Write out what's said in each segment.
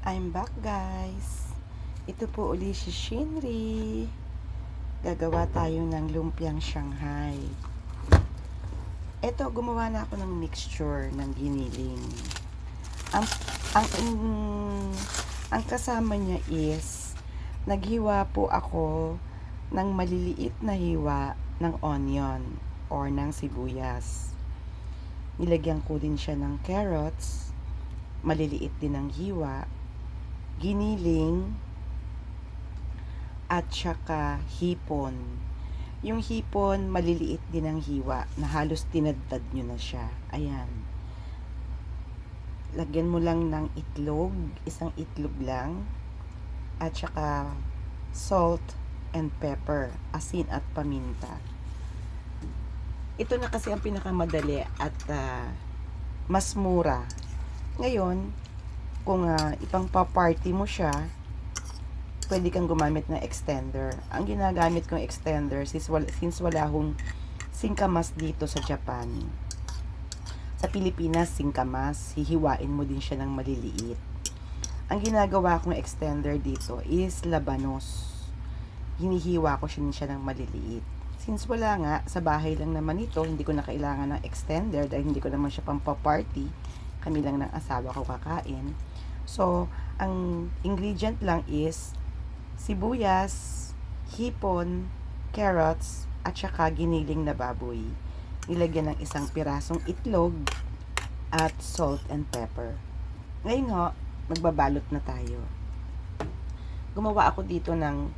I'm back, guys. Ito po uli si Shinri. Gagawa tayo ng lumpiang Shanghai. Ito, gumawa na ako ng mixture ng giniling. Ang, ang, ang kasama niya is, naghiwa po ako ng maliliit na hiwa ng onion or ng sibuyas. Nilagyan ko din siya ng carrots, maliliit din ang hiwa, giniling, at saka hipon. Yung hipon, maliliit din ang hiwa na halos tinadtad nyo na siya. Ayan. Lagyan mo lang ng itlog, isang itlog lang, at saka salt and pepper, asin at paminta. Ito na kasi ang pinakamadali at mas mura. Ngayon, kung ipang pa-party mo siya, pwede kang gumamit ng extender. Ang ginagamit kong extender since wala akong singkamas dito sa Japan. Sa Pilipinas, singkamas, hihiwain mo din siya ng maliliit. Ang ginagawa kong extender dito is labanos. Hinihiwa ko siya ng maliliit. Since wala nga, sa bahay lang naman ito, hindi ko na kailangan ng extender dahil hindi ko naman siya pang pa-party. Kami lang ng asawa ko kakain. So, ang ingredient lang is sibuyas, hipon, carrots, at saka giniling na baboy. Nilagyan ng isang pirasong itlog at salt and pepper. Ngayon ho, magbabalot na tayo. Gumawa ako dito ng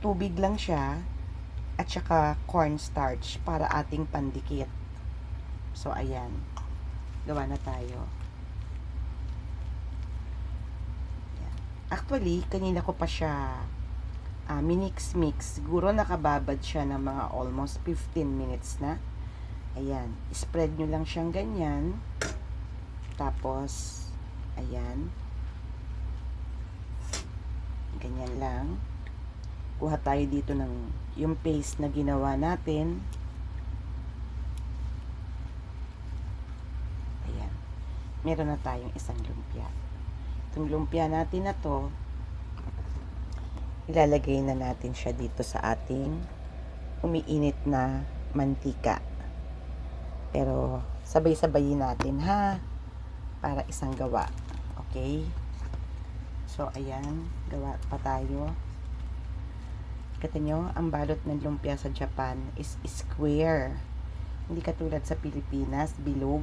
tubig lang siya at saka cornstarch para ating pandikit. So, ayan. Gawa na tayo. Actually, kanina ko pa siya minix-mix. Siguro nakababad siya ng mga almost 15 minutes na. Ayan. Spread nyo lang siyang ganyan. Tapos, ayan. Ganyan lang. Kuha tayo dito ng yung paste na ginawa natin. Ayan. Meron na tayong isang lumpia. Itong lumpia natin na to, ilalagay na natin siya dito sa ating umiinit na mantika. Pero sabay-sabayin natin ha, para isang gawa. Okay? So ayan, gawa pa tayo. Kita nyo, ang balot ng lumpia sa Japan is square. Hindi katulad sa Pilipinas, bilog.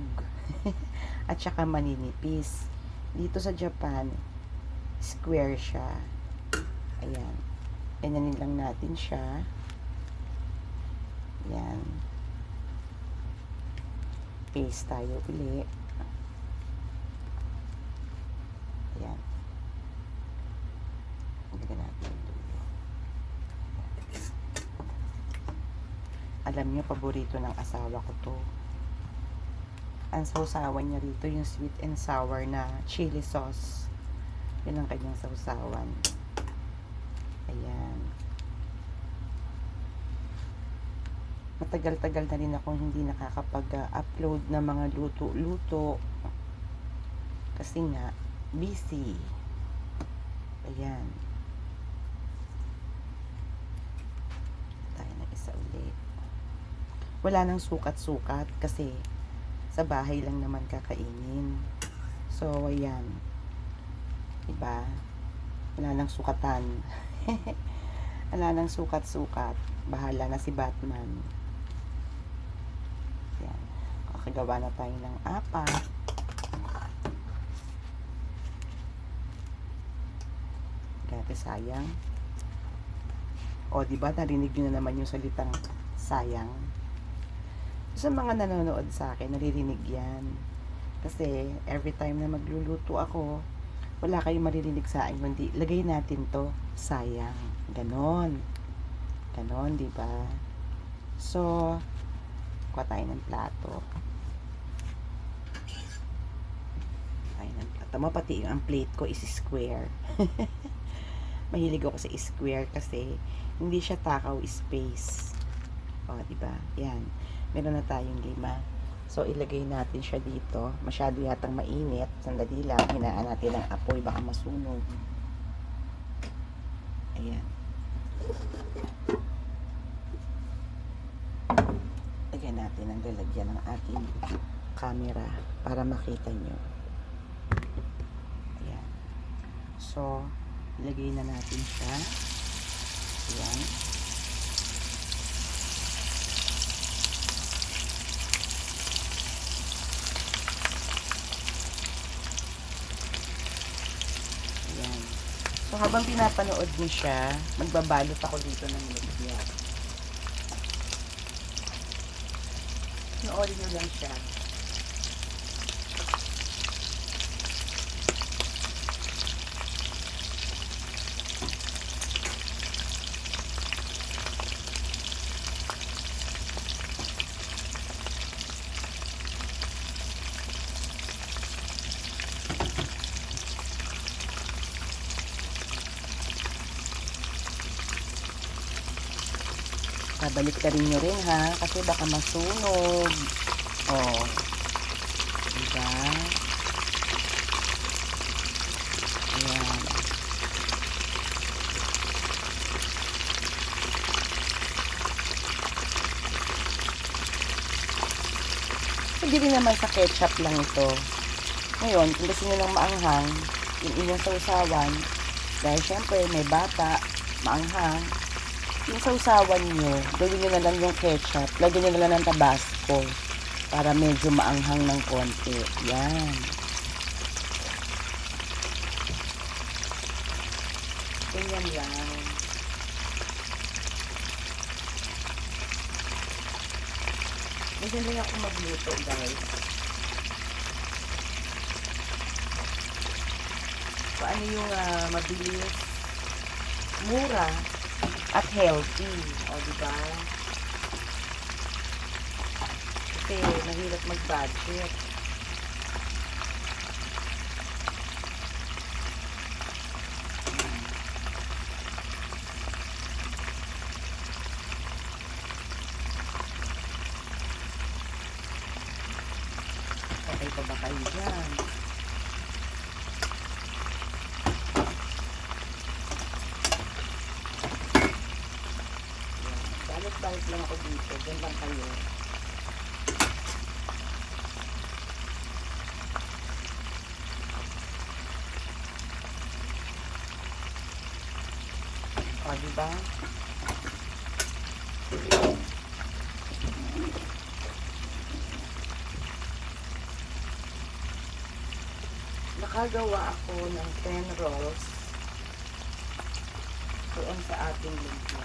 At saka maninipis. Dito sa Japan, square siya. Ayan. Ganyanin lang natin siya. Ayan. Paste tayo uli. Ayan. Lagyan natin. Alam niyo, paborito ng asawa ko to. Ang sausawan niya rito, yung sweet and sour na chili sauce. Yun ang kanyang sausawan. Ayan. Matagal-tagal na rin akong hindi nakakapag-upload ng mga luto-luto. Kasi nga, busy. Ayan. Tayo na isa ulit. Wala nang sukat-sukat kasi sa bahay lang naman kakainin. So, ayan. Diba? Wala nang sukatan. Wala nang sukat-sukat. Bahala na si Batman. Ayan. Kakagawa na tayo ng apat. Grabe, sayang. O, diba? Narinig nyo na naman yung salitang sayang. Sa mga nanonood sa akin, naririnig yan. Kasi, every time na magluluto ako, wala kayong maririnig sa akin, kundi lagay natin to, sayang. Ganon. Ganon, diba? So, kuha tayo ng plato. Tayo ng plato. Pati ang plate ko is square. Mahilig ako sa square kasi hindi siya takaw space. O, diba? Yan. Meron na tayong 5. So, ilagay natin siya dito. Masyado yatang mainit. Sandali lang. Hinaan natin ang apoy. Baka masunog. Ayan. Lagyan natin ang lalagyan ng ating camera para makita nyo. Ayan. So, ilagay na natin siya. Ayan. Ayan. So, habang pinapanood niyo siya, magbabalot ako dito ng lumpia. Noorin nyo lang siya. Babalik ka rin nyo rin ha, kasi baka masunog. Oh. Diba? Ayan. Hindi rin naman sa ketchup lang ito. Ngayon, kung gusto nyo lang maanghang, yung inyong sausawan, dahil syempre may bata, maanghang, yung sausawan nyo, gawin nyo na lang yung ketchup, lagyan nyo na lang ng tabasco para medyo maanghang ng konti. Yan. Ganyan lang. Ganyan lang ako magluto, guys. Paano yung mabilis, mura, at healthy. O, diba? Kasi, mahirap mag-budget. Okay pa ba kayo dyan? Balik lang ako dito. Diyan lang kayo. O, diba? Nakagawa ako ng 10 rolls doon sa ating lumpia.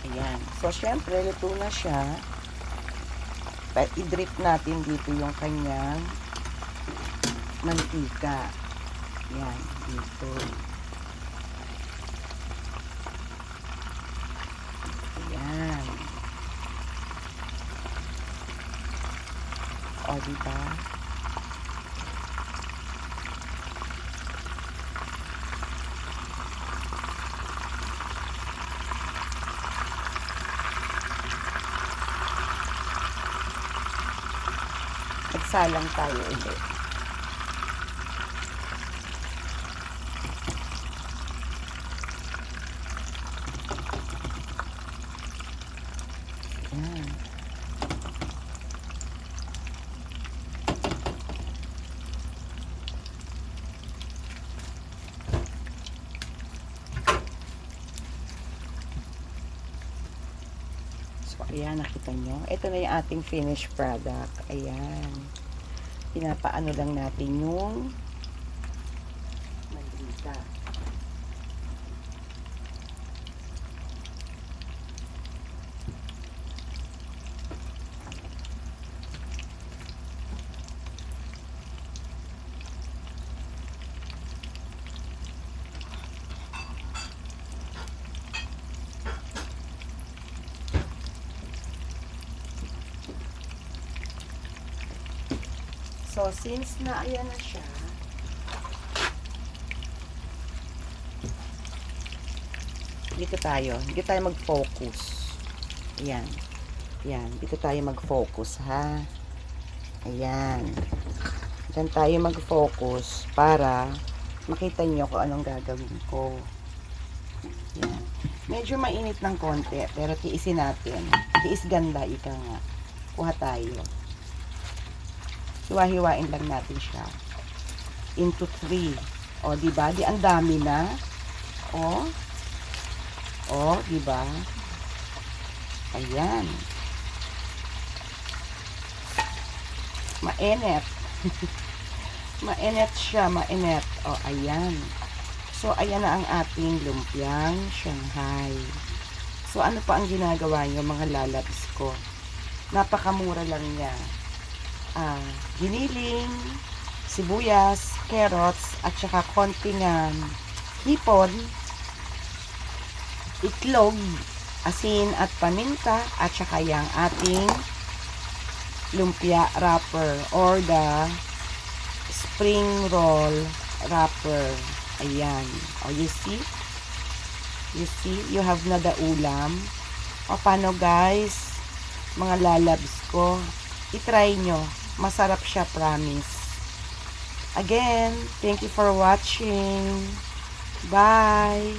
Ayan. So, syempre, luto na siya. I-drip natin dito yung kanyang mantika. Ayan, dito. Ayan. O, diba? Magsalang tayo ulit. Ayan. So, ayan, nakita nyo. Ito na yung ating finished product. Ayan. Pinapaano lang natin yung mantika. So, since na ayan na siya, dito tayo mag-focus. Ayan. Ayan, dito tayo mag-focus, ha. Ayan. Diyan tayo mag-focus para makita nyo kung anong gagawin ko. Ayan. Medyo mainit ng konti, pero tiisin natin. Tiis ganda, ika nga. Kuha tayo. Hiwa-hiwain lang natin siya. Into 3. O, diba? Di ang dami na. O, diba? Ayan. Mainit. Mainit siya, mainit. O, ayan. So, ayan na ang ating lumpiang Shanghai. So, ano pa ang ginagawa nyo, mga lalabs ko? Napakamura lang niya. Giniling, sibuyas, carrots, at saka konting hipon, itlog, asin at paminta, at saka yung ating lumpia wrapper or the spring roll wrapper. Ayan. O, you see? You see? You have na the ulam. O, paano guys? Mga lalabs ko. I-try nyo. Masarap siya, promise. Again, thank you for watching. Bye!